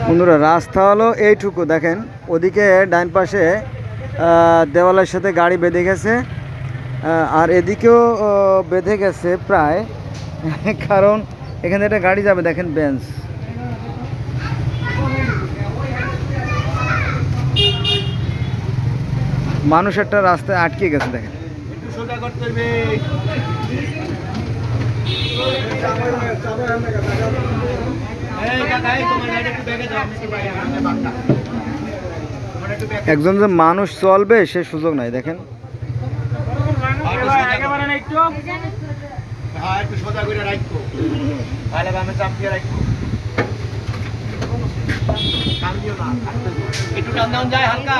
বন্ধুরা রাস্তা হলো এইটুকু দেখেন, ওদিকে ডান পাশে দেওয়ালের সাথে গাড়ি বেঁধে গেছে, আর এদিকেও বেঁধে গেছে প্রায় কারণ এখানে একটা গাড়ি যাবে দেখেন বেঞ্চ। মানুষ একটা রাস্তায় আটকে গেছে দেখেন। একজন যে মানুষ চলবে সে সুযোগ নাই দেখেন। একটু টান দাউন যায় হালকা।